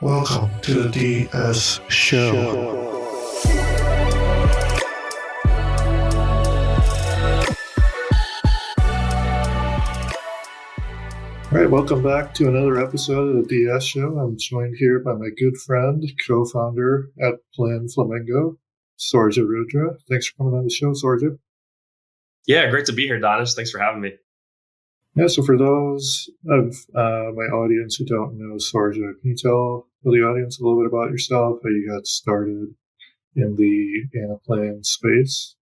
Welcome to the DS Show. All right, welcome back to another episode of the DS Show. I'm joined here by my good friend, co-founder at PlanFlamingo, Sourjya Rudra. Thanks for coming on the show, Sourjya. Yeah, great to be here, Daanish. Thanks for having me. Yeah, so for those of my audience who don't know Sourjya, can you tell the audience a little bit about yourself, how you got started in the Anaplan space?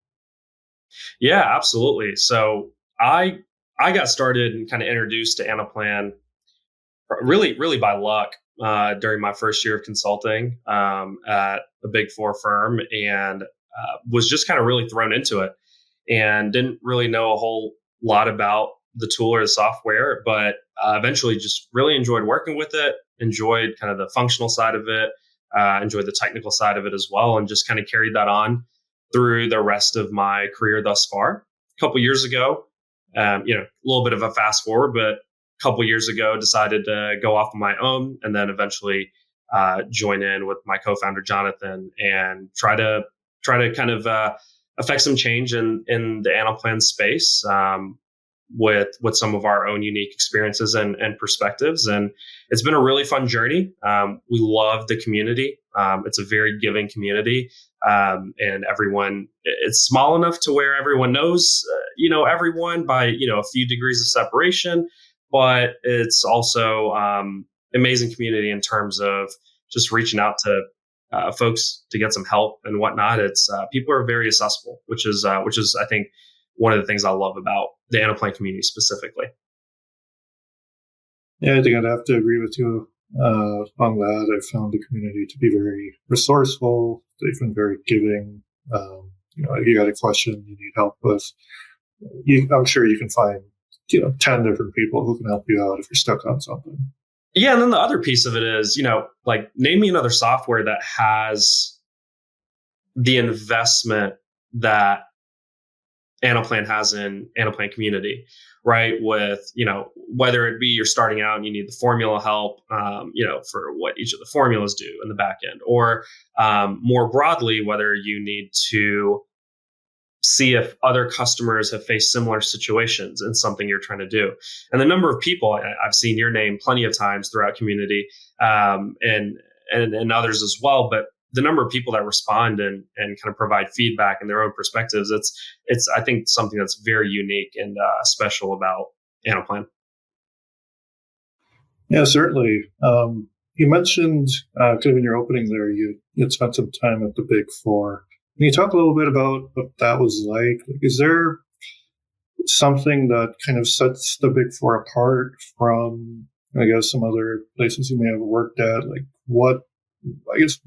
Yeah, absolutely. So I got started and kind of introduced to Anaplan really by luck during my first year of consulting at a big four firm, and was just kind of really thrown into it and didn't really know a whole lot about the tool or the software, but eventually just really enjoyed working with it, enjoyed kind of the functional side of it, enjoyed the technical side of it as well, and just kind of carried that on through the rest of my career thus far. A couple years ago, a little bit of a fast forward, but a couple years ago, decided to go off on my own, and then eventually join in with my co-founder Jonathan and try to kind of affect some change in the Anaplan space with some of our own unique experiences and perspectives. And it's been a really fun journey. We love the community. It's a very giving community, and everyone. It's small enough to where everyone knows, everyone by a few degrees of separation. But it's also amazing community in terms of just reaching out to folks to get some help and whatnot. It's people are very accessible, which is I think one of the things I love about the Anaplan community specifically. Yeah, I think I'd have to agree with you on that. I've found the community to be very resourceful. They've been very giving. If you got a question you need help with, I'm sure you can find 10 different people who can help you out if you're stuck on something. Yeah, and then the other piece of it is, like name me another software that has the investment that Anaplan has in Anaplan community, right? With, whether it be you're starting out and you need the formula help, for what each of the formulas do in the back end, or more broadly, whether you need to see if other customers have faced similar situations in something you're trying to do. And the number of people, I've seen your name plenty of times throughout community, and others as well, but the number of people that respond and kind of provide feedback and their own perspectives, it's I think something that's very unique and special about Anaplan. Yeah, certainly. You mentioned kind of in your opening there, you'd spent some time at the Big Four. Can you talk a little bit about what that was like? Is there something that kind of sets the Big Four apart from, I guess, some other places you may have worked at? Like what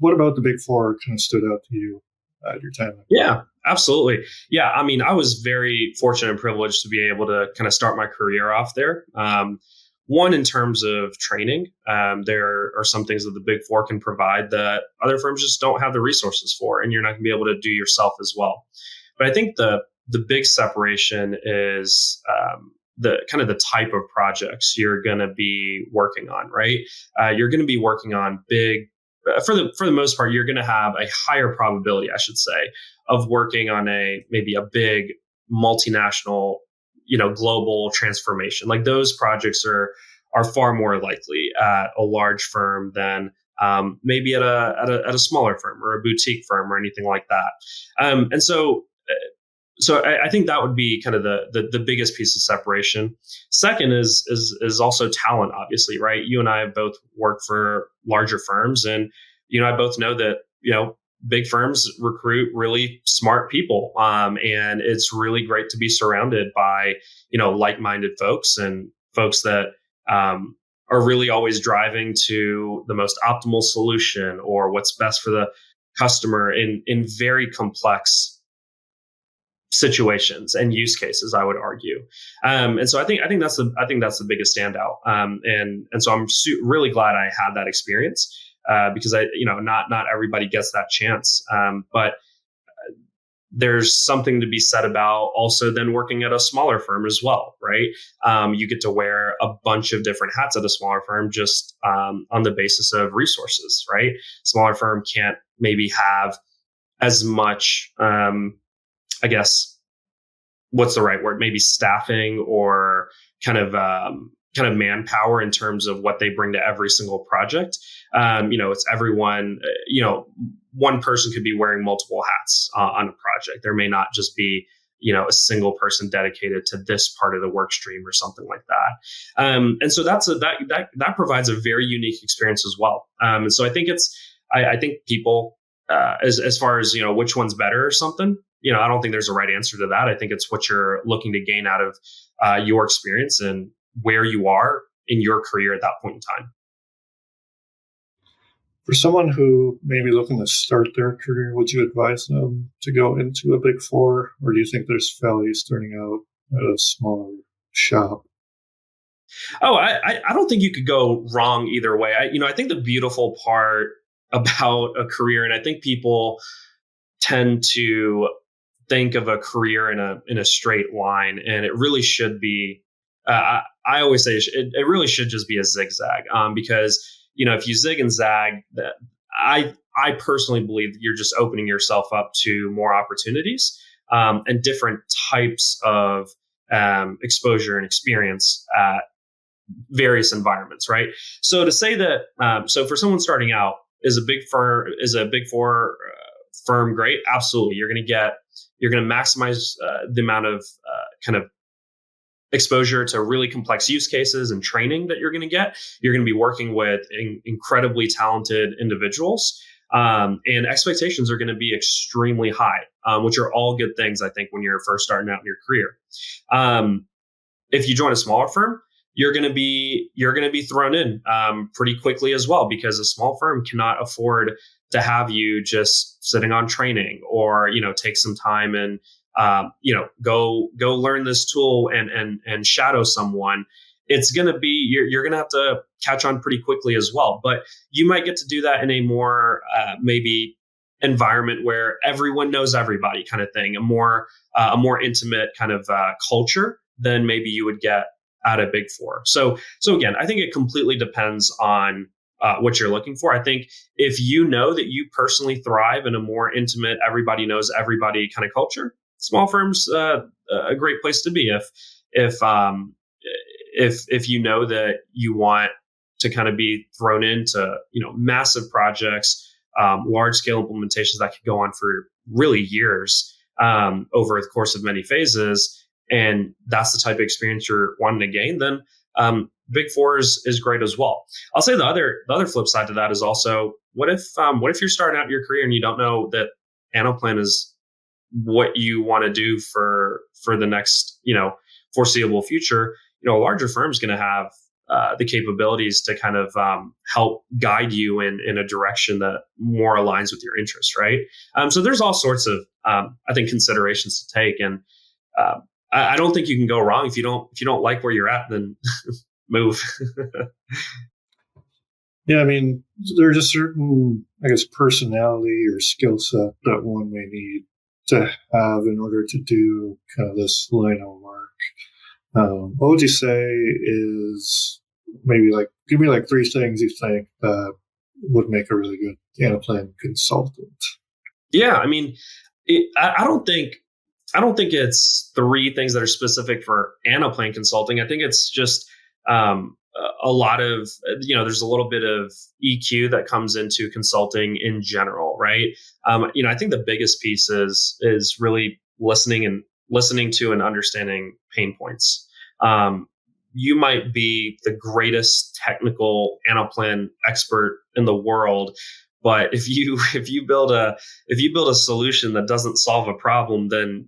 about the Big Four kind of stood out to you at your time? Yeah, absolutely. Yeah, I mean, I was very fortunate and privileged to be able to kind of start my career off there. One, in terms of training, there are some things that the Big Four can provide that other firms just don't have the resources for, and you're not going to be able to do yourself as well. But I think the big separation is the kind of the type of projects you're going to be working on, right? You're going to be working on big. For the most part, you're going to have a higher probability, I should say, of working on maybe a big multinational, global transformation. Like those projects are far more likely at a large firm than maybe at a smaller firm or a boutique firm or anything like that. And so I think that would be kind of the biggest piece of separation. Second is also talent, obviously, right? You and I have both worked for larger firms, and I both know that big firms recruit really smart people, and it's really great to be surrounded by like-minded folks and folks that are really always driving to the most optimal solution or what's best for the customer in very complex situations and use cases, I would argue. And so I think that's the biggest standout. And so I'm really glad I had that experience because not everybody gets that chance. But there's something to be said about also then working at a smaller firm as well, right? You get to wear a bunch of different hats at a smaller firm just on the basis of resources, right? Smaller firm can't maybe have as much, I guess, what's the right word? Maybe staffing or kind of manpower in terms of what they bring to every single project. It's everyone. One person could be wearing multiple hats on a project. There may not just be a single person dedicated to this part of the work stream or something like that. And so that provides a very unique experience as well. And so I think I think people as far as which one's better or something. I don't think there's a right answer to that. I think it's what you're looking to gain out of your experience and where you are in your career at that point in time. For someone who may be looking to start their career, would you advise them to go into a Big Four, or do you think there's value starting out at a smaller shop? Oh, I don't think you could go wrong either way. I think the beautiful part about a career, and I think people tend to think of a career in a straight line, and it really should be. I always say it really should just be a zigzag, because if you zig and zag, that I personally believe that you're just opening yourself up to more opportunities and different types of exposure and experience at various environments, right? So to say that, so for someone starting out, is a Big Four firm great? Absolutely. You're going to maximize the amount of kind of exposure to really complex use cases and training that you're going to get. You're going to be working with incredibly talented individuals, and expectations are going to be extremely high, which are all good things, I think, when you're first starting out in your career. If you join a smaller firm, you're going to be thrown in pretty quickly as well, because a small firm cannot afford to have you just sitting on training or take some time and go learn this tool and shadow someone. It's going to be you're going to have to catch on pretty quickly as well. But you might get to do that in a more maybe environment where everyone knows everybody kind of thing, a more intimate kind of culture than maybe you would get at a Big Four. So again, I think it completely depends on what you're looking for. I think if you know that you personally thrive in a more intimate, everybody knows everybody kind of culture, small firms a great place to be. If you know that you want to kind of be thrown into massive projects, large scale implementations that could go on for really years over the course of many phases, and that's the type of experience you're wanting to gain, then Big Four is great as well. I'll say the other flip side to that is also, what if you're starting out your career and you don't know that Anaplan is what you want to do for the next foreseeable future. A larger firm is going to have the capabilities to kind of help guide you in a direction that more aligns with your interests, right? So there's all sorts of I think considerations to take, and I don't think you can go wrong. If you don't like where you're at, then move. Yeah, I mean, there's a certain, I guess, personality or skill set that one may need to have in order to do kind of this line of work. What would you say is maybe give me 3 things you think that would make a really good Anaplan consultant? Yeah, I mean, I don't think it's 3 things that are specific for Anaplan consulting. I think it's just a lot of, there's a little bit of EQ that comes into consulting in general, right? I think the biggest piece is really listening to and understanding pain points. You might be the greatest technical Anaplan expert in the world, but if you build a solution that doesn't solve a problem, then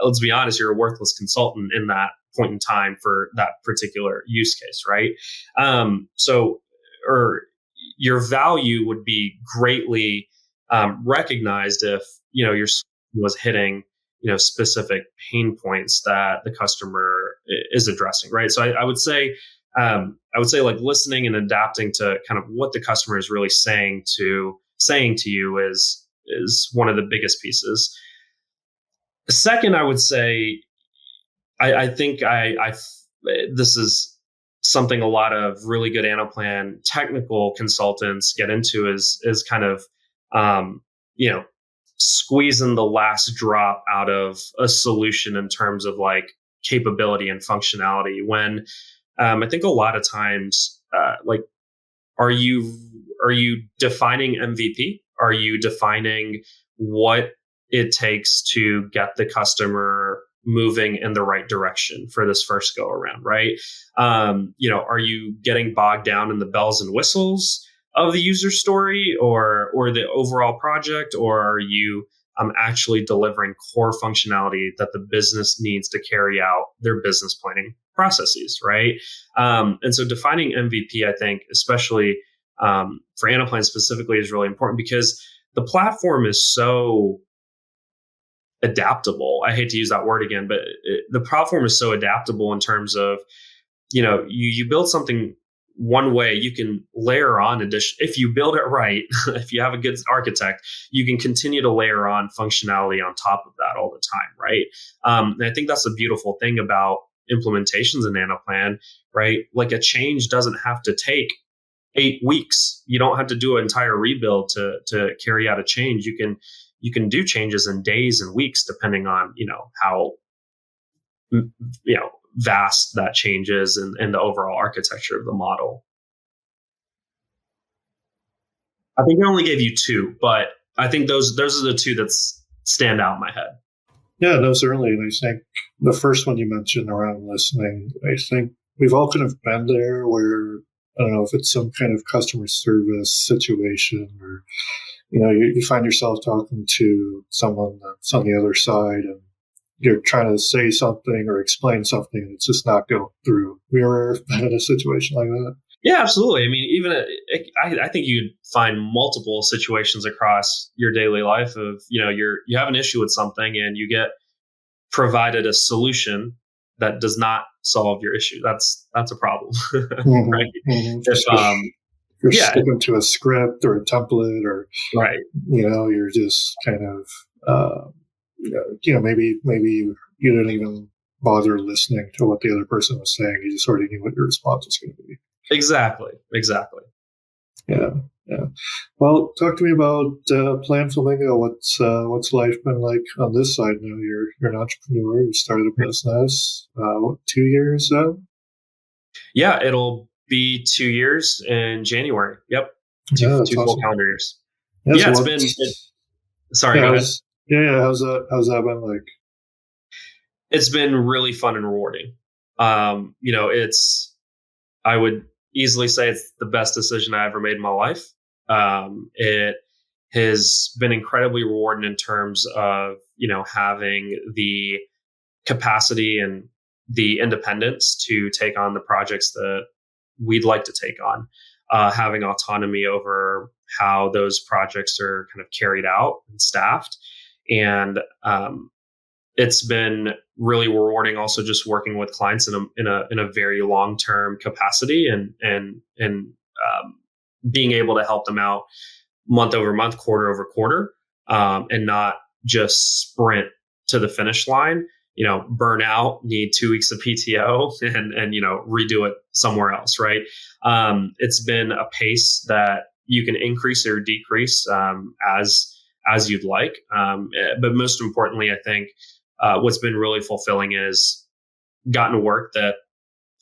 let's be honest, you're a worthless consultant in that point in time for that particular use case, right? Or your value would be greatly recognized if your solution was hitting specific pain points that the customer is addressing, right? So I would say like listening and adapting to kind of what the customer is really saying to you is one of the biggest pieces. Second, I would say I think this is something a lot of really good Anaplan technical consultants get into is kind of you know squeezing the last drop out of a solution in terms of like capability and functionality. When I think a lot of times like are you defining MVP? Are you defining what it takes to get the customer moving in the right direction for this first go around, right? Are you getting bogged down in the bells and whistles of the user story or the overall project, or are you actually delivering core functionality that the business needs to carry out their business planning processes, right? And so defining MVP, I think, especially for Anaplan specifically, is really important because the platform is so adaptable. I hate to use that word again, but the platform is so adaptable in terms of, you build something one way, you can layer on addition. If you build it right, if you have a good architect, you can continue to layer on functionality on top of that all the time, right? And I think that's the beautiful thing about implementations in Anaplan, right? Like a change doesn't have to take 8 weeks. You don't have to do an entire rebuild to carry out a change. You can do changes in days and weeks, depending on how vast that change is and the overall architecture of the model. I think I only gave you two, but I think those are the two that stand out in my head. Yeah, no, certainly. And I think the first one you mentioned around listening, I think we've all kind of been there where, I don't know if it's some kind of customer service situation or, you find yourself talking to someone that's on the other side and you're trying to say something or explain something and it's just not going through. Have you ever been in a situation like that? Yeah, absolutely. I mean, even I think you'd find multiple situations across your daily life of you have an issue with something and you get provided a solution that does not solve your issue. That's a problem, Mm-hmm, right? mm-hmm. If You're yeah, sticking to a script or a template, or right. you're just kind of, maybe you didn't even bother listening to what the other person was saying. You just already knew what your response was going to be. Exactly. Yeah, yeah. Well, talk to me about PlanFlamingo. What's life been like on this side now? You're an entrepreneur. You started a business. 2 years now? Yeah, it'll be 2 years in January. Yep, Yeah, that's two full awesome. calendar years. Yeah, Yeah, so it's what? been. Sorry, Yeah, go ahead. how's that been like? It's been really fun and rewarding. It's I would easily say it's the best decision I ever made in my life. It has been incredibly rewarding in terms of having the capacity and the independence to take on the projects that we'd like to take on, having autonomy over how those projects are kind of carried out and staffed. And it's been really rewarding also just working with clients in a very long term capacity and being able to help them out month over month, quarter over quarter, and not just sprint to the finish line. Burn out, need 2 weeks of PTO, and redo it somewhere else. Right? It's been a pace that you can increase or decrease as you'd like. But most importantly, I think what's been really fulfilling is gotten work that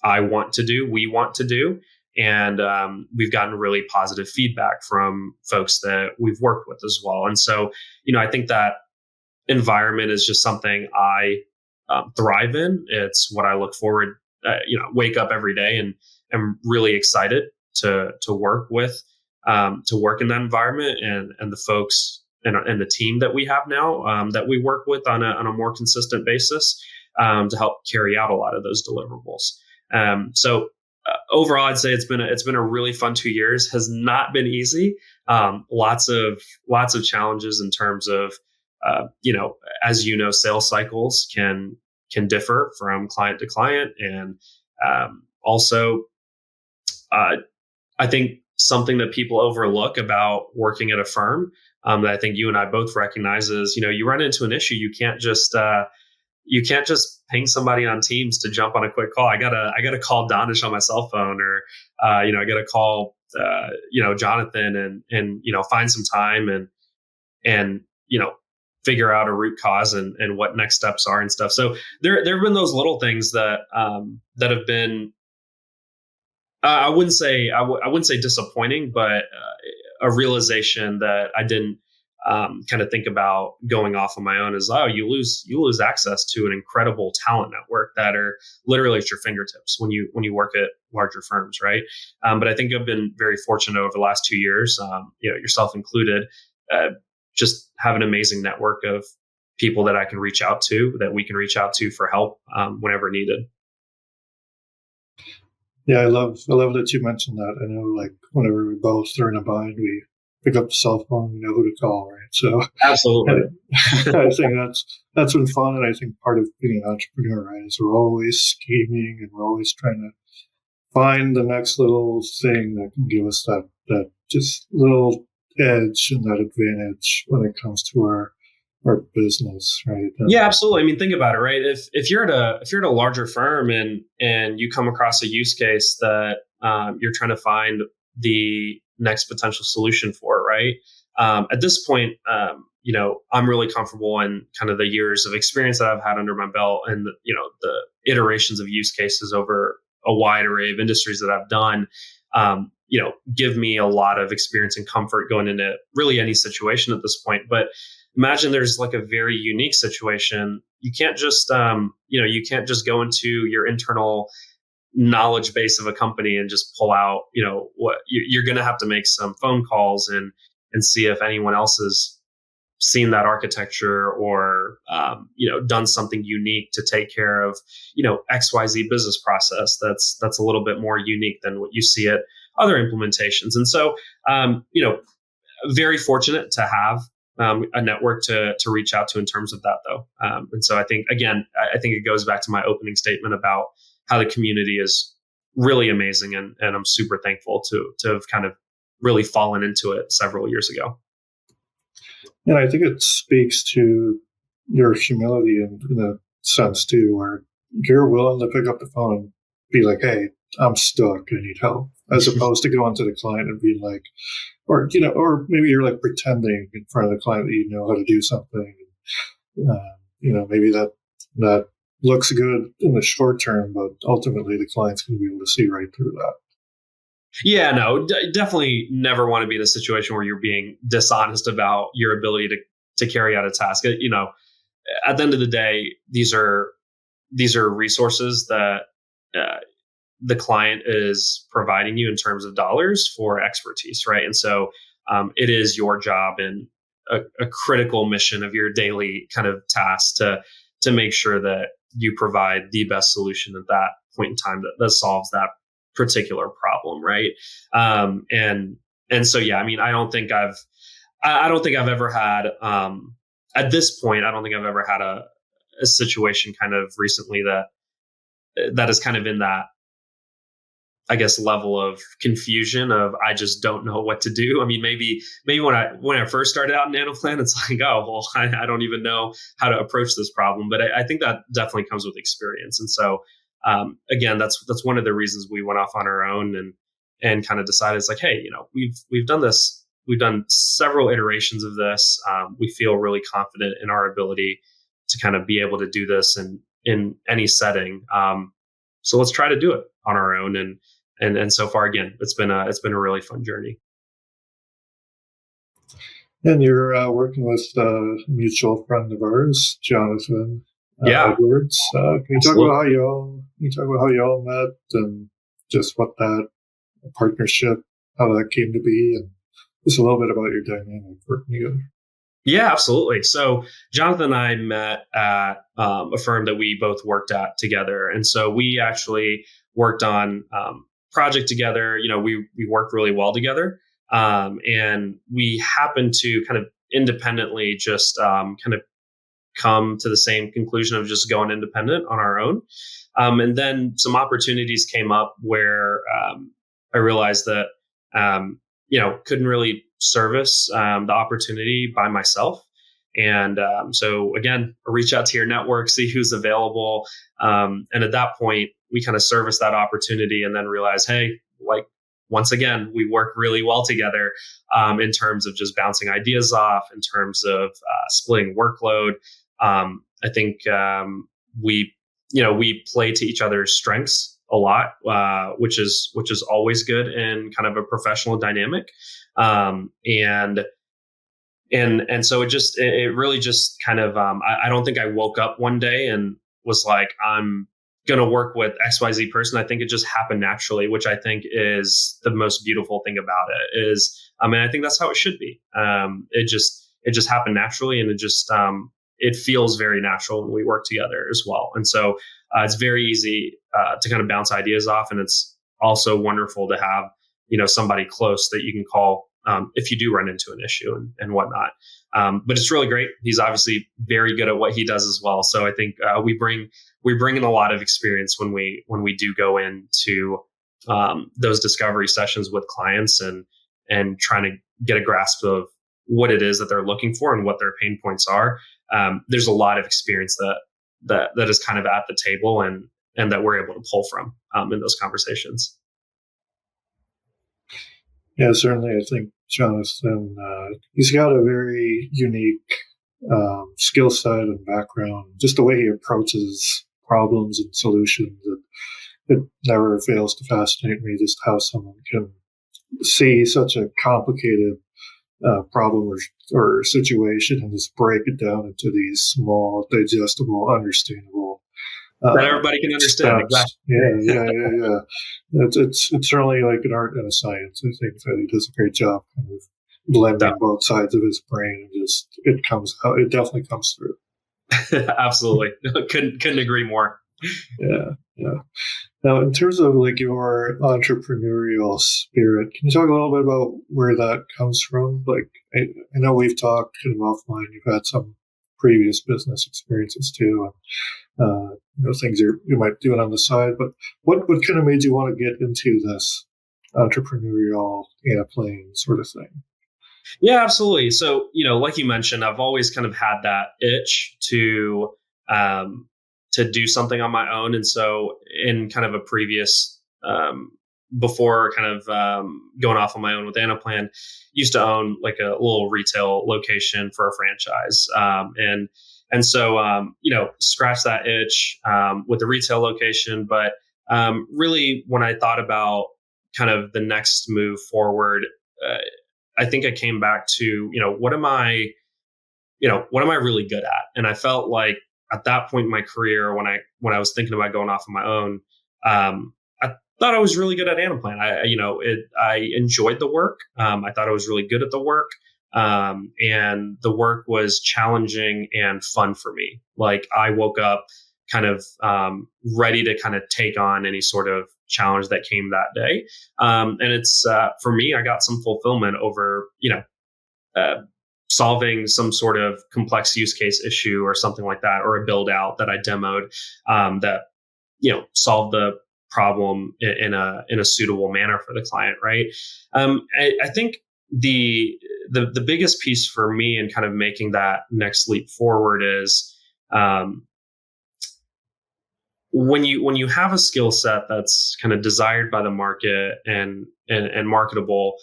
I want to do, we want to do. And we've gotten really positive feedback from folks that we've worked with as well. And so, I think that environment is just something I thrive in. It's what I look forward, wake up every day and am really excited to work with, to work in that environment and the folks and the team that we have now that we work with on a more consistent basis to help carry out a lot of those deliverables. So overall, I'd say it's been a really fun 2 years. Has not been easy. Lots of challenges in terms of as sales cycles can differ from client to client, and also I think something that people overlook about working at a firm that I think you and I both recognize is, you run into an issue, you can't just ping somebody on Teams to jump on a quick call. I gotta call Daanish on my cell phone, or I gotta call Jonathan and find some time and figure out a root cause and what next steps are and stuff. So there have been those little things that have been I wouldn't say disappointing, but a realization that I didn't kind of think about going off on my own is, you lose access to an incredible talent network that are literally at your fingertips when you work at larger firms, right? But I think I've been very fortunate over the last 2 years, yourself included, just have an amazing network of people that I can reach out to, that we can reach out to for help whenever needed. Yeah, I love that you mentioned that. I know, like, whenever we both are in a bind, we pick up the cell phone, we know who to call, right? So Absolutely. I think that's been fun, and I think part of being an entrepreneur, right, is we're always scheming and we're always trying to find the next little thing that can give us that just little edge and that advantage when it comes to our business, right? Yeah, absolutely. I mean, think about it, right? If you're at a larger firm and you come across a use case that you're trying to find the next potential solution for, right? At this point, I'm really comfortable in kind of the years of experience that I've had under my belt, and the iterations of use cases over a wide array of industries that I've done. Give me a lot of experience and comfort going into really any situation at this point. But imagine there's like a very unique situation. You can't just go into your internal knowledge base of a company and just pull out, what you're going to have to make some phone calls and see if anyone else has seen that architecture or, done something unique to take care of, XYZ business process. That's a little bit more unique than what you see at other implementations. And so, very fortunate to have a network to reach out to in terms of that, though. And so I think it goes back to my opening statement about how the community is really amazing, and I'm super thankful to have kind of really fallen into it several years ago. And I think it speaks to your humility in a sense too, where you're willing to pick up the phone and be like, "Hey, I'm stuck. I need help," as opposed to going to the client and being like, or maybe you're like pretending in front of the client that you know how to do something. Maybe that looks good in the short term, but ultimately the client's going to be able to see right through that. Yeah, no, definitely never want to be in a situation where you're being dishonest about your ability to carry out a task. At the end of the day, these are resources that the client is providing you in terms of dollars for expertise, right? And so it is your job and a critical mission of your daily kind of task to make sure that you provide the best solution at that point in time that solves that particular problem, right? And so, yeah, I mean, I don't think I've ever had at this point, I don't think I've ever had a situation kind of recently that is kind of in that, I guess, level of confusion of I just don't know what to do. I mean, maybe when I first started out in Anaplan, it's like, oh, well, I don't even know how to approach this problem. But I think that definitely comes with experience. And so, again, that's one of the reasons we went off on our own and kind of decided it's like, hey, we've done this. We've done several iterations of this. We feel really confident in our ability to kind of be able to do this in any setting. So let's try to do it on our own. And so far, again, it's been a really fun journey. And you're working with a mutual friend of ours, Jonathan Edwards. Can you talk about how y'all met and just what that partnership, how that came to be, and just a little bit about your dynamic working together? Yeah, absolutely. So Jonathan and I met at a firm that we both worked at together. And so we actually worked on project together. We worked really well together. And we happened to kind of independently just kind of come to the same conclusion of just going independent on our own. And then some opportunities came up where I realized that, couldn't really service the opportunity by myself. And so again, reach out to your network, see who's available. And at that point, we kind of service that opportunity and then realize, hey, like, once again, we work really well together in terms of just bouncing ideas off, in terms of splitting workload. I think we play to each other's strengths a lot, which is always good in kind of a professional dynamic. And so it really just kind of, I don't think I woke up one day and was like, I'm going to work with XYZ person. I think it just happened naturally, which I think is the most beautiful thing about it is, I mean, I think that's how it should be. It just happened naturally, and it feels very natural when we work together as well. And so it's very easy to kind of bounce ideas off. And it's also wonderful to have, somebody close that you can call if you do run into an issue and whatnot. But it's really great. He's obviously very good at what he does as well. So I think we bring in a lot of experience when we do go into those discovery sessions with clients and trying to get a grasp of what it is that they're looking for and what their pain points are. There's a lot of experience that is kind of at the table and that we're able to pull from in those conversations. Yeah, certainly. I think Jonathan, he's got a very unique skill set and background. Just the way he approaches problems and solutions, it never fails to fascinate me. Just how someone can see such a complicated problem or situation and just break it down into these small, digestible, understandable. That everybody can understand. Exactly. Yeah. It's certainly like an art and a science. I think that he does a great job kind of blending both sides of his brain, and just it comes out. It definitely comes through. Absolutely, couldn't agree more. Yeah. Now, in terms of like your entrepreneurial spirit, can you talk a little bit about where that comes from? Like, I know we've talked kind of offline. You've had some previous business experiences too, and things you might do it on the side. But what kind of made you want to get into this entrepreneurial Anaplan sort of thing? Yeah, absolutely. So, like you mentioned, I've always kind of had that itch to do something on my own. And so in kind of a previous, before kind of going off on my own with Anaplan, used to own like a little retail location for a franchise. And so, scratch that itch with the retail location. But really, when I thought about kind of the next move forward, I think I came back to, what am I really good at? And I felt like at that point in my career, when I was thinking about going off on my own, I thought I was really good at Anaplan. I enjoyed the work. I thought I was really good at the work. And the work was challenging and fun for me. Like, I woke up kind of ready to kind of take on any sort of challenge that came that day. And it's for me, I got some fulfillment over, solving some sort of complex use case issue or something like that, or a build out that I demoed that, solved the problem in a suitable manner for the client. Right. I think the biggest piece for me in kind of making that next leap forward is when you have a skill set that's kind of desired by the market and marketable,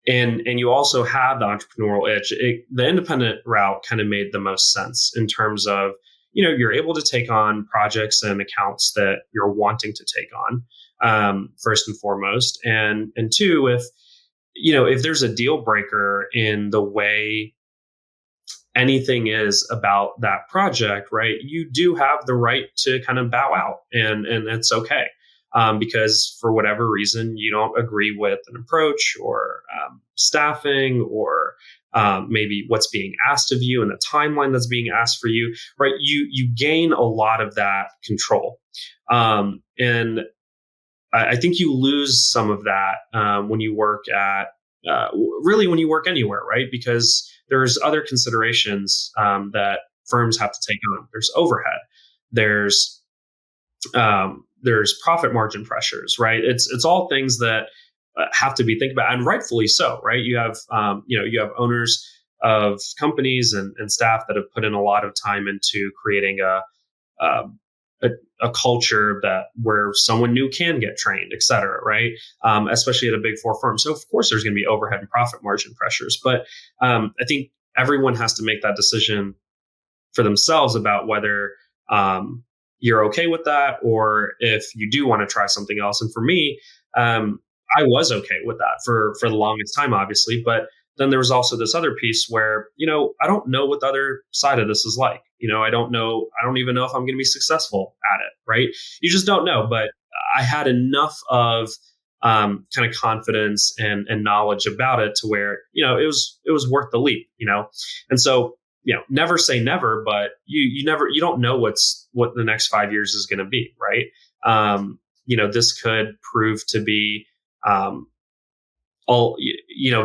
and you also have the entrepreneurial itch, the independent route kind of made the most sense in terms of, you're able to take on projects and accounts that you're wanting to take on, first and foremost. And two, if there's a deal breaker in the way anything is about that project, right, you do have the right to kind of bow out, and it's okay. Because for whatever reason, you don't agree with an approach or staffing or maybe what's being asked of you and the timeline that's being asked for you, right? You gain a lot of that control. And I think you lose some of that when you work at, really when you work anywhere, right? Because there's other considerations that firms have to take on. There's overhead. There's profit margin pressures, right? It's all things that have to be thinking about, and rightfully so, right? You have you have owners of companies and staff that have put in a lot of time into creating a, a, a culture that where someone new can get trained, et cetera, right? Especially at a big four firm. So of course there's going to be overhead and profit margin pressures, but I think everyone has to make that decision for themselves about whether you're okay with that, or if you do want to try something else. And for me, I was okay with that for the longest time, obviously. But then there was also this other piece where, I don't know what the other side of this is like. I don't know. I don't even know if I'm going to be successful at it. Right. You just don't know. But I had enough of kind of confidence and knowledge about it to where, it was worth the leap, And so, never say never, but you don't know what the next 5 years is going to be. Right. This could prove to be, all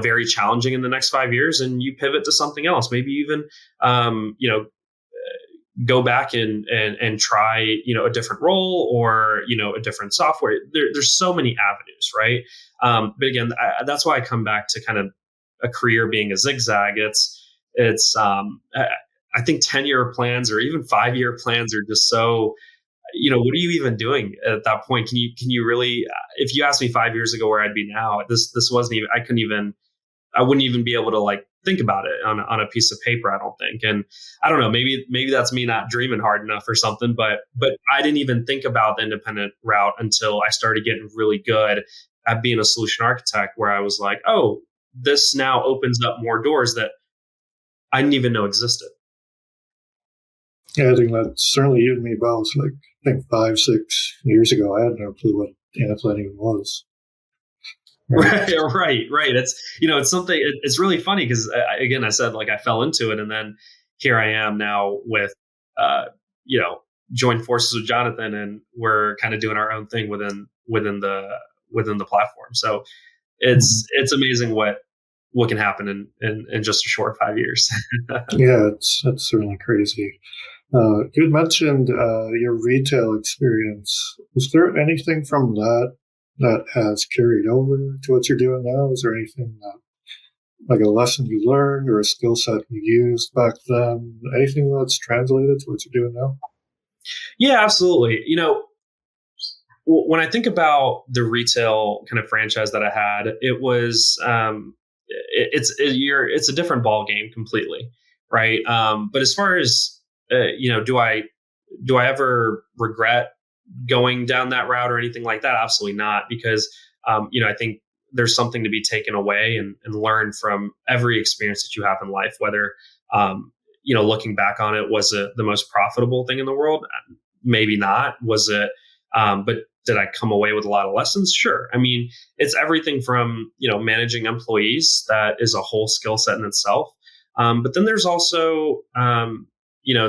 very challenging in the next 5 years, and you pivot to something else, maybe even go back and try a different role, or a different software. There's so many avenues, right? But again, that's why I come back to kind of a career being a zigzag. It's I think 10-year plans or even 5-year plans are just so, what are you even doing at that point? Can you really, if you asked me 5 years ago where I'd be now, this wasn't even, I wouldn't even be able to like think about it on a piece of paper, I don't think. And I don't know, maybe that's me not dreaming hard enough or something, but I didn't even think about the independent route until I started getting really good at being a solution architect, where I was like, oh, this now opens up more doors that I didn't even know existed. Yeah, I think that's certainly you and me both. Like, I think 5-6 years ago, I had no clue what Anaplan even was. Right. It's something. It's really funny because, again, I said, like, I fell into it, and then here I am now with, joined forces with Jonathan, and we're kind of doing our own thing within the platform. So it's amazing what can happen in just a short 5 years. Yeah, it's certainly crazy. You had mentioned your retail experience. Was there anything from that has carried over to what you're doing now? Is there anything like a lesson you learned or a skill set you used back then? Anything that's translated to what you're doing now? Yeah, absolutely. When I think about the retail kind of franchise that I had, it was it's a different ball game completely, right? But as far as do I ever regret going down that route or anything like that? Absolutely not, because I think there's something to be taken away and learned from every experience that you have in life. Whether looking back on it, was it the most profitable thing in the world? Maybe not. Was it? But did I come away with a lot of lessons? Sure. I mean, it's everything from managing employees. That is a whole skill set in itself. But then there's also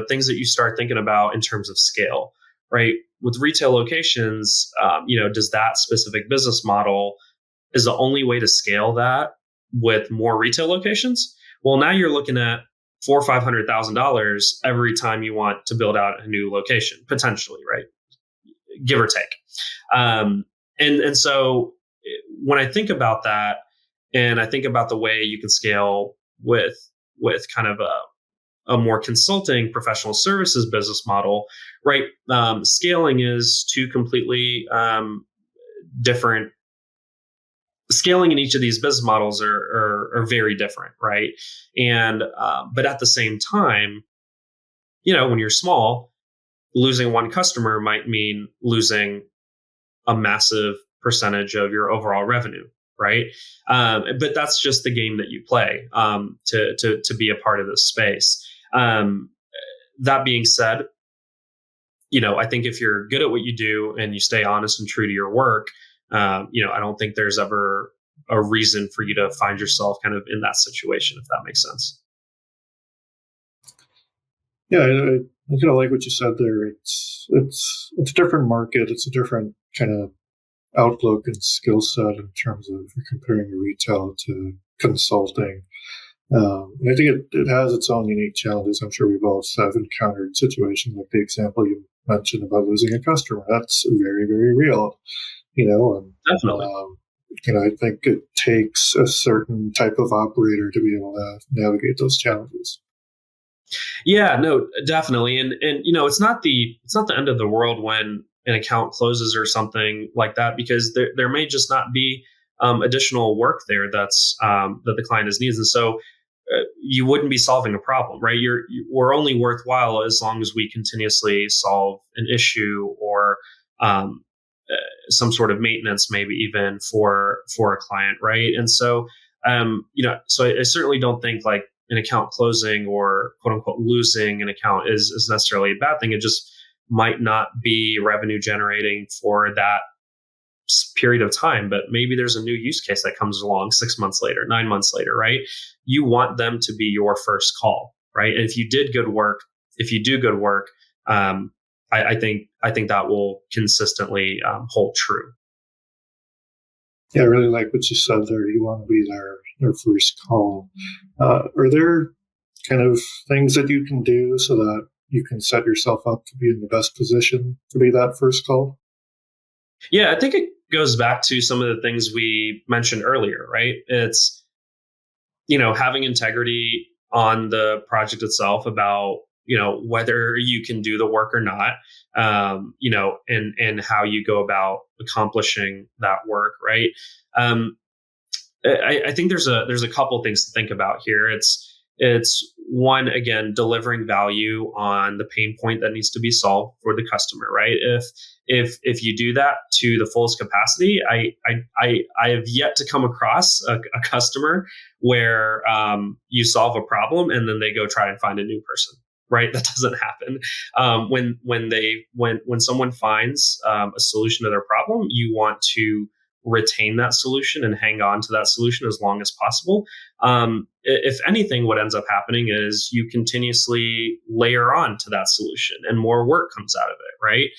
things that you start thinking about in terms of scale, right? With retail locations, does that specific business model, is the only way to scale that with more retail locations? Well, now you're looking at $400,000 or $500,000 every time you want to build out a new location, potentially, right? Give or take. And so when I think about that, and I think about the way you can scale with kind of a more consulting professional services business model, right? Scaling is two completely different. Scaling in each of these business models are very different, right? And but at the same time, when you're small, losing one customer might mean losing a massive percentage of your overall revenue, right? But that's just the game that you play to be a part of this space. That being said, I think if you're good at what you do and you stay honest and true to your work, I don't think there's ever a reason for you to find yourself kind of in that situation, if that makes sense. Yeah, I kind of like what you said there. It's a different market. It's a different kind of outlook and skill set in terms of comparing retail to consulting. And I think it has its own unique challenges. I'm sure we've all have encountered situations like the example you mentioned about losing a customer. That's very, very real, and Definitely. I think it takes a certain type of operator to be able to navigate those challenges. Yeah, no, definitely. And it's not the end of the world when an account closes or something like that, because there may just not be additional work there that the client has needs. And so you wouldn't be solving a problem, right? We're only worthwhile as long as we continuously solve an issue or um, some sort of maintenance, maybe even for a client, right? And so so I certainly don't think like an account closing or quote unquote losing an account is necessarily a bad thing. It just might not be revenue generating for that period of time, but maybe there's a new use case that comes along 6 months later, 9 months later, right? You want them to be your first call, right? And if you do good work, I think that will consistently hold true. Yeah, I really like what you said there. You want to be their first call. Are there kind of things that you can do so that you can set yourself up to be in the best position to be that first call? Yeah, I think it goes back to some of the things we mentioned earlier, right? It's, having integrity on the project itself about, whether you can do the work or not, and how you go about accomplishing that work, right? Um, I think there's a couple things to think about here. It's one, again, delivering value on the pain point that needs to be solved for the customer, right? If you do that to the fullest capacity, I have yet to come across a customer where you solve a problem and then they go try and find a new person. Right, that doesn't happen. When someone finds a solution to their problem, you want to retain that solution and hang on to that solution as long as possible. If anything, what ends up happening is you continuously layer on to that solution and more work comes out of it, right?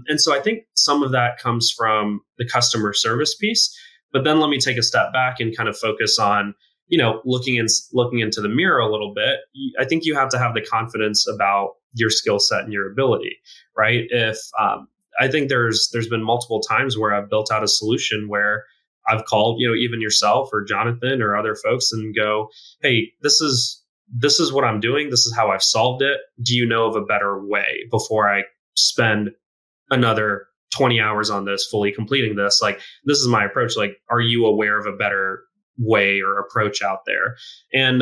And so I think some of that comes from the customer service piece. But then let me take a step back and kind of focus on, looking into the mirror a little bit. I think you have to have the confidence about your skill set and your ability, right? If I think there's been multiple times where I've built out a solution where I've called, even yourself or Jonathan or other folks and go, hey, this is what I'm doing. This is how I've solved it. Do you know of a better way before I spend another 20 hours on this, fully completing this? Like, this is my approach. Like, are you aware of a better way or approach out there? And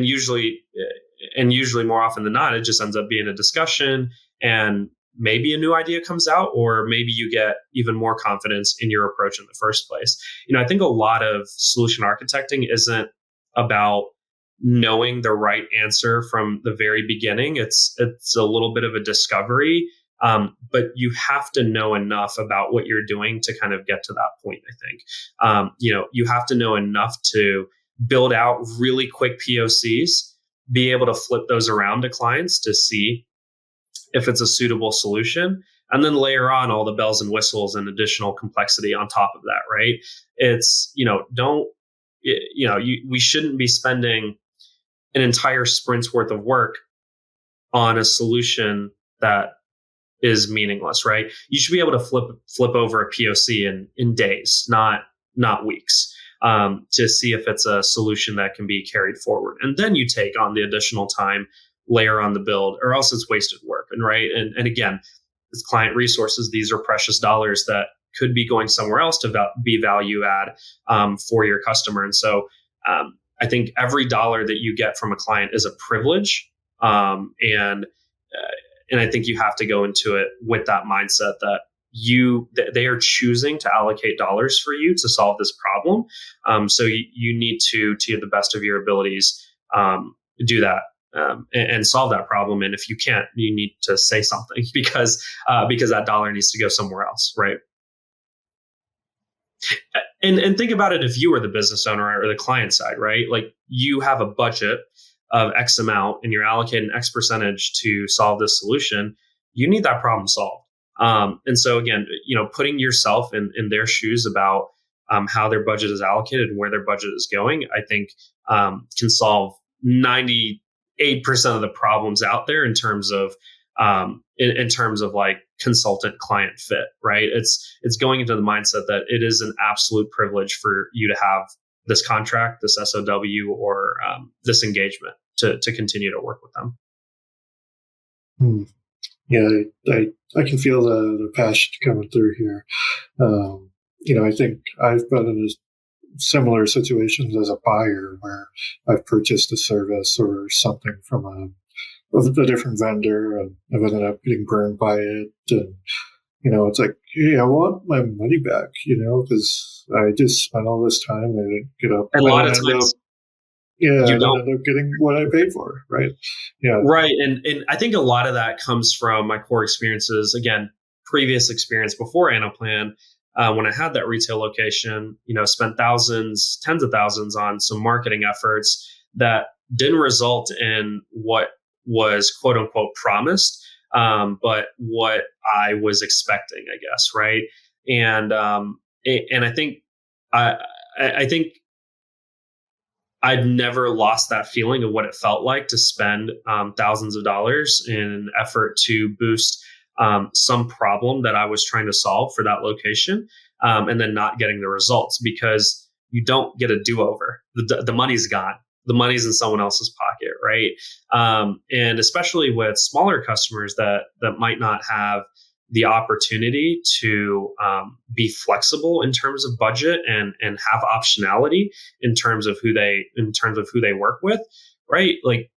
usually more often than not, it just ends up being a discussion and maybe a new idea comes out, or maybe you get even more confidence in your approach in the first place. I think a lot of solution architecting isn't about knowing the right answer from the very beginning. It's a little bit of a discovery, but you have to know enough about what you're doing to kind of get to that point. I think you have to know enough to build out really quick POCs, be able to flip those around to clients to see if it's a suitable solution, and then layer on all the bells and whistles and additional complexity on top of that, right? It's, we shouldn't be spending an entire sprint's worth of work on a solution that is meaningless, right? You should be able to flip over a POC in days, not weeks, to see if it's a solution that can be carried forward. And then you take on the additional time, layer on the build, or else it's wasted work. And right. And again, it's client resources. These are precious dollars that could be going somewhere else to be value add for your customer. And so I think every dollar that you get from a client is a privilege. And I think you have to go into it with that mindset that they are choosing to allocate dollars for you to solve this problem. So you need to the best of your abilities, do that. And solve that problem. And if you can't, you need to say something because that dollar needs to go somewhere else, right? And think about it if you were the business owner or the client side, right? Like, you have a budget of X amount and you're allocating X percentage to solve this solution. You need that problem solved. And so again, putting yourself in their shoes about how their budget is allocated and where their budget is going, I think can solve 98% of the problems out there in terms of in terms of like consultant client fit, right? It's going into the mindset that it is an absolute privilege for you to have this contract, this SOW, or this engagement to continue to work with them. Yeah, I can feel the passion coming through here. I think I've been in similar situations as a buyer where I've purchased a service or something from a different vendor, and I've ended up getting burned by it. And, it's like, hey, I want my money back, because I just spent all this time and I didn't get up. And a lot of times, I didn't end up getting what I paid for, right? Yeah. Right. And I think a lot of that comes from my core experiences. Again, previous experience before Anaplan, when I had that retail location, spent thousands, tens of thousands on some marketing efforts that didn't result in what was quote unquote promised, but what I was expecting, I guess. Right. And I think I think I'd never lost that feeling of what it felt like to spend thousands of dollars in an effort to boost some problem that I was trying to solve for that location, and then not getting the results, because you don't get a do-over. The money's gone. The money's in someone else's pocket, right? And especially with smaller customers that might not have the opportunity to be flexible in terms of budget and have optionality in terms of who they work with, right? Like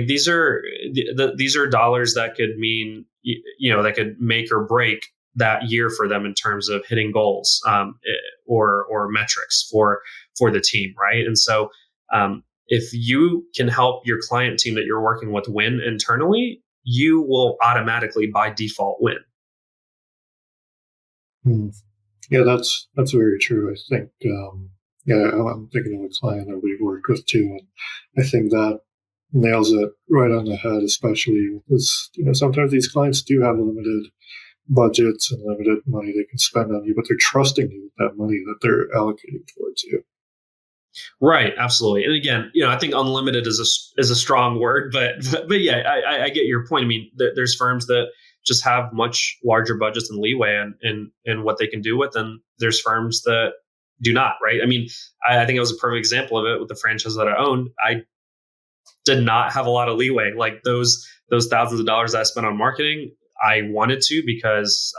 these are these are dollars that could mean, that could make or break that year for them in terms of hitting goals, or metrics for the team, right? And so if you can help your client team that you're working with win internally, you will automatically by default win. Yeah, that's very true. I think, I'm thinking of a client that we've worked with too, and I think that nails it right on the head, especially because, sometimes these clients do have limited budgets and limited money they can spend on you, but they're trusting you with that money that they're allocating towards you. Right, absolutely. And again, I think unlimited is a strong word, but yeah, I get your point. I mean, there's firms that just have much larger budgets and leeway in what they can do with, and there's firms that do not. Right. I mean, I think it was a perfect example of it with the franchise that I owned. I did not have a lot of leeway. Like those thousands of dollars that I spent on marketing, I wanted to, because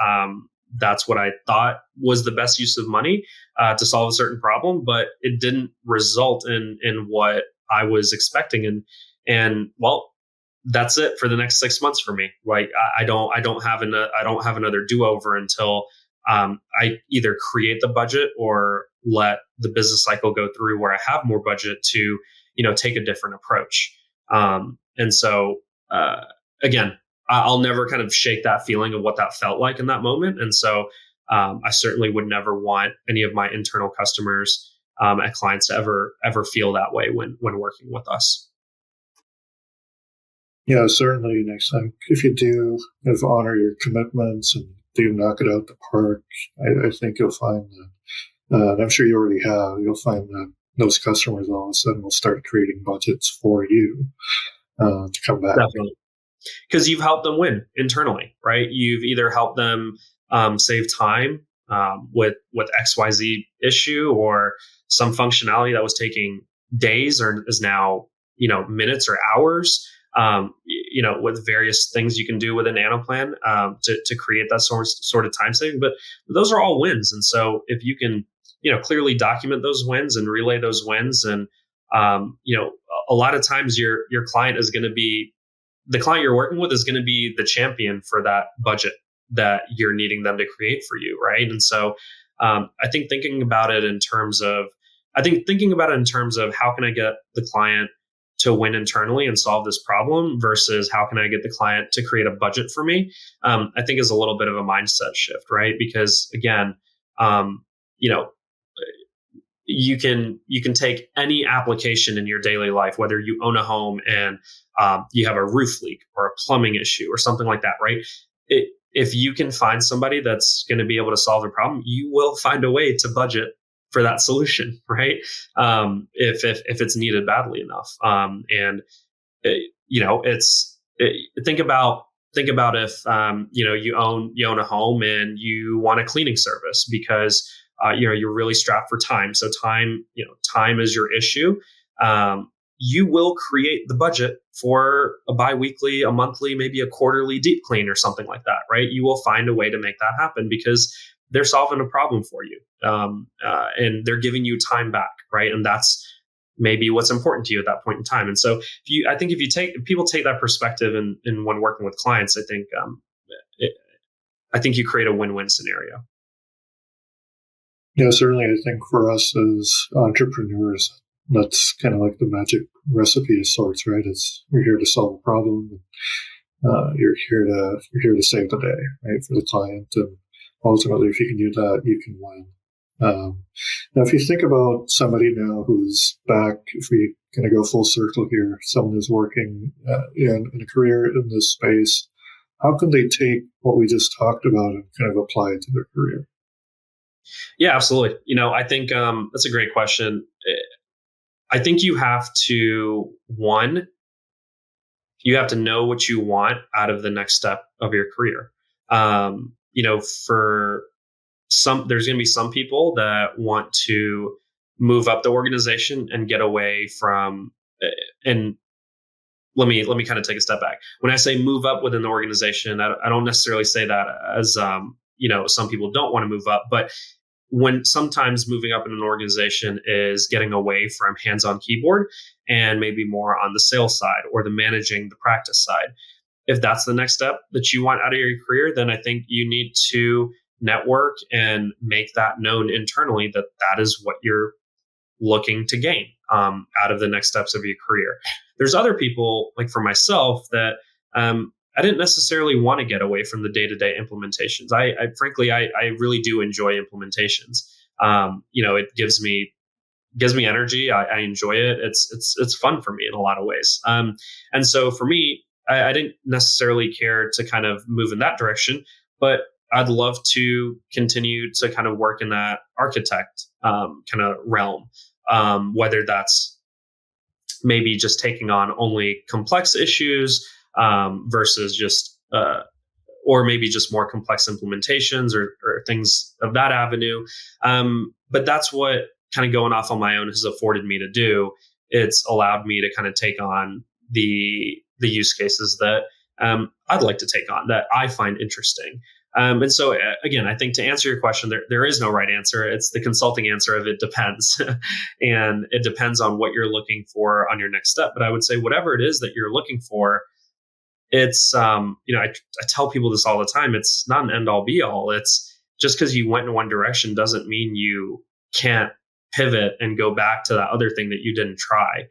that's what I thought was the best use of money to solve a certain problem, but it didn't result in what I was expecting. And well, that's it for the next 6 months for me. Like I don't have another do-over until I either create the budget or let the business cycle go through where I have more budget to, take a different approach. And so again, I'll never kind of shake that feeling of what that felt like in that moment. And so I certainly would never want any of my internal customers and clients to ever feel that way when working with us. Yeah, certainly. Next time, if you do, honor your commitments and do knock it out the park, I think you'll find that, and I'm sure you already have, you'll find that those customers all of a sudden will start creating budgets for you to come back. Definitely. Because you've helped them win internally, right? You've either helped them save time with XYZ issue, or some functionality that was taking days or is now, minutes or hours. With various things you can do with an Anaplan to create that sort of time saving. But those are all wins. And so if you can, clearly document those wins and relay those wins, and a lot of times your client is going to be, the client you're working with is going to be the champion for that budget that you're needing them to create for you, right? And so I think thinking about it in terms of how can I get the client to win internally and solve this problem versus how can I get the client to create a budget for me, I think is a little bit of a mindset shift, right? Because again, you can take any application in your daily life, whether you own a home and you have a roof leak or a plumbing issue or something like that, right? If you can find somebody that's going to be able to solve the problem, you will find a way to budget for that solution, right? If it's needed badly enough. Think about think about if you own a home and you want a cleaning service because you're really strapped for time. So time is your issue. You will create the budget for a biweekly, a monthly, maybe a quarterly deep clean or something like that, right? You will find a way to make that happen because they're solving a problem for you, and they're giving you time back, right? And that's maybe what's important to you at that point in time. And so, if people take that perspective in when working with clients, I think you create a win-win scenario. Yeah, certainly. I think for us as entrepreneurs, that's kind of like the magic recipe of sorts, right? You're here to solve a problem. You're here to save the day, right, for the client. And ultimately, if you can do that, you can win. Now, if you think about somebody now who's back, if we kind of go full circle here, someone who's working in a career in this space, how can they take what we just talked about and kind of apply it to their career? Yeah, absolutely. I think that's a great question. I think you have to know what you want out of the next step of your career. For there's going to be some people that want to move up the organization and get away from, and let me kind of take a step back. When I say move up within the organization, I don't necessarily say that as, some people don't want to move up, but when sometimes moving up in an organization is getting away from hands-on keyboard and maybe more on the sales side or the managing the practice side. If that's the next step that you want out of your career, then I think you need to network and make that known internally that is what you're looking to gain out of the next steps of your career. There's other people, like for myself, that I didn't necessarily want to get away from the day-to-day implementations. I frankly really do enjoy implementations. It gives me energy. I enjoy it. It's fun for me in a lot of ways. And so for me, I didn't necessarily care to kind of move in that direction, but I'd love to continue to kind of work in that architect kind of realm, whether that's maybe just taking on only complex issues versus just, or maybe just more complex implementations or things of that avenue. But that's what kind of going off on my own has afforded me to do. It's allowed me to kind of take on the use cases that I'd like to take on that I find interesting. And so, again, I think to answer your question, there is no right answer. It's the consulting answer of it depends. And it depends on what you're looking for on your next step. But I would say whatever it is that you're looking for, it's, I tell people this all the time. It's not an end all be all. It's just because you went in one direction doesn't mean you can't pivot and go back to that other thing that you didn't try.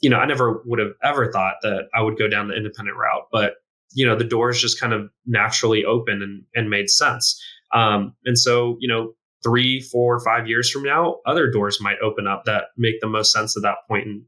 I never would have ever thought that I would go down the independent route, but the doors just kind of naturally opened and made sense. And so, 3, 4, 5 years from now, other doors might open up that make the most sense at that point in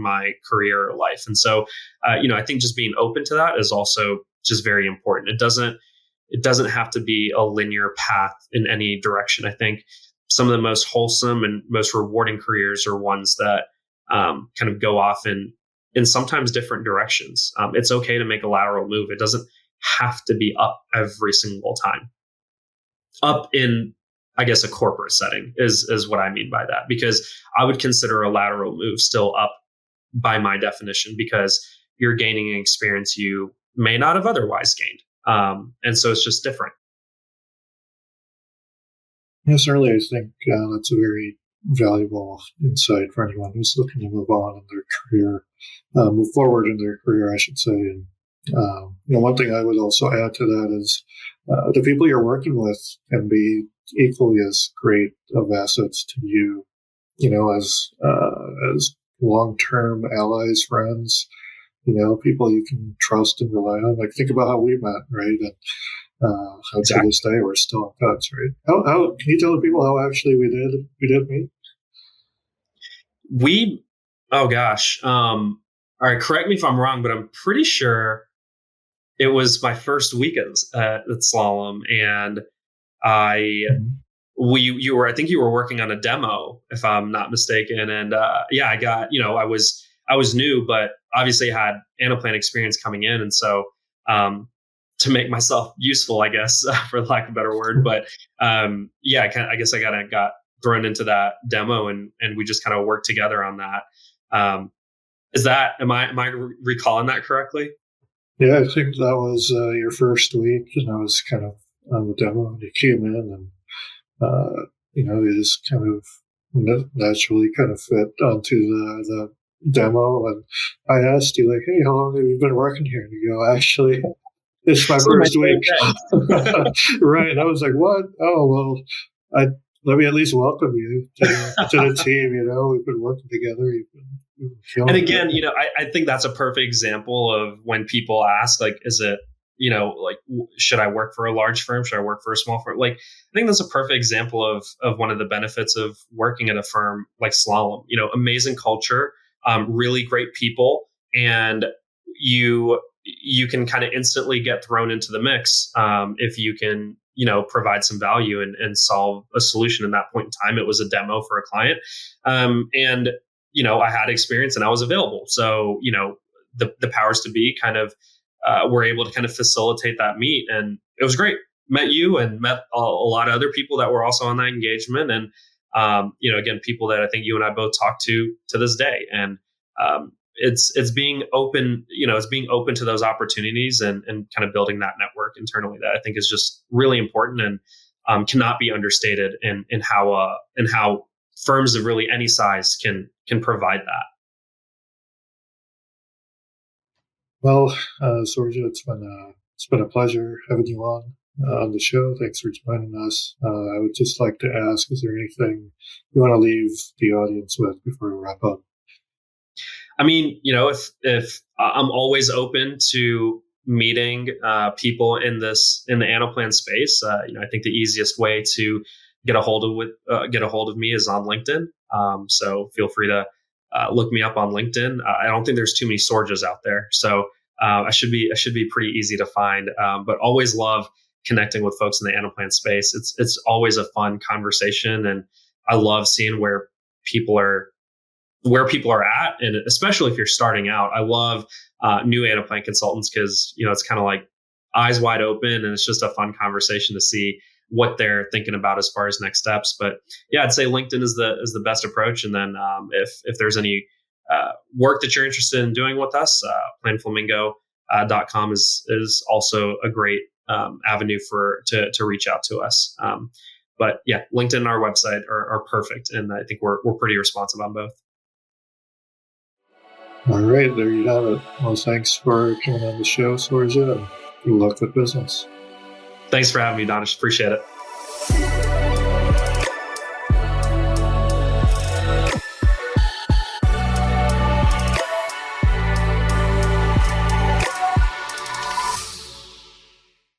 my career or life. And so, I think just being open to that is also just very important. It doesn't have to be a linear path in any direction. I think some of the most wholesome and most rewarding careers are ones that kind of go off in sometimes different directions. It's okay to make a lateral move. It doesn't have to be up every single time. Up in, I guess, a corporate setting is what I mean by that, because I would consider a lateral move still up by my definition, because you're gaining an experience you may not have otherwise gained. And so it's just different. Yes, certainly. I think that's a very valuable insight for anyone who's looking to move on in their career, move forward in their career, I should say. And one thing I would also add to that is the people you're working with can be equally as great of assets to you, as long-term allies, friends, people you can trust and rely on. Like, think about how we met, right? And how to this day we're still in touch, right? How can you tell the people how actually we did meet? Oh gosh. All right, correct me if I'm wrong, but I'm pretty sure it was my first week at Slalom, and I think you were working on a demo, if I'm not mistaken. And I got, I was new, but obviously had Anaplan experience coming in, and so to make myself useful, I guess, for lack of a better word. But yeah, I guess I got thrown into that demo, and we just kind of worked together on that. Am I recalling that correctly? Yeah, I think that was your first week, and I was kind of on the demo, and you came in, and they just kind of naturally kind of fit onto the demo. And I asked you, like, hey, how long have you been working here? And you go, actually, it's my first week. Right. And I was like, what? Oh, well, let me at least welcome you to the team. We've been working together. And again, I think that's a perfect example of when people ask, like, is it, like, should I work for a large firm? Should I work for a small firm? Like, I think that's a perfect example of one of the benefits of working at a firm like Slalom. Amazing culture, really great people, and you can kind of instantly get thrown into the mix if you can, provide some value and solve a solution. In that point in time, it was a demo for a client, and I had experience and I was available. So the powers to be kind of were able to kind of facilitate that meet, and it was great. Met you and met a lot of other people that were also on that engagement, and again, people that I think you and I both talk to this day. And it's being open, it's being open to those opportunities and kind of building that network internally that I think is just really important and cannot be understated in how firms of really any size can provide that. Well, Sourjya, it's been a pleasure having you on the show. Thanks for joining us. I would just like to ask, is there anything you want to leave the audience with before we wrap up? I mean, if I'm always open to meeting people in the Anaplan space, I think the easiest way to get a hold of me is on LinkedIn. So feel free to look me up on LinkedIn. I don't think there's too many Sourjyas out there, so I should be pretty easy to find. But always love connecting with folks in the Anaplan space. It's always a fun conversation, and I love seeing where people are at, and especially if you're starting out. I love new Anaplan consultants because it's kind of like eyes wide open, and it's just a fun conversation to see what they're thinking about as far as next steps. But yeah, I'd say LinkedIn is the best approach. And then if there's any work that you're interested in doing with us, PlanFlamingo.com is also a great avenue to reach out to us. But yeah, LinkedIn and our website are perfect, and I think we're pretty responsive on both. All right, there you have it. Well, thanks for coming on the show, Sourjya, and good luck with business. Thanks for having me, Daanish. Appreciate it.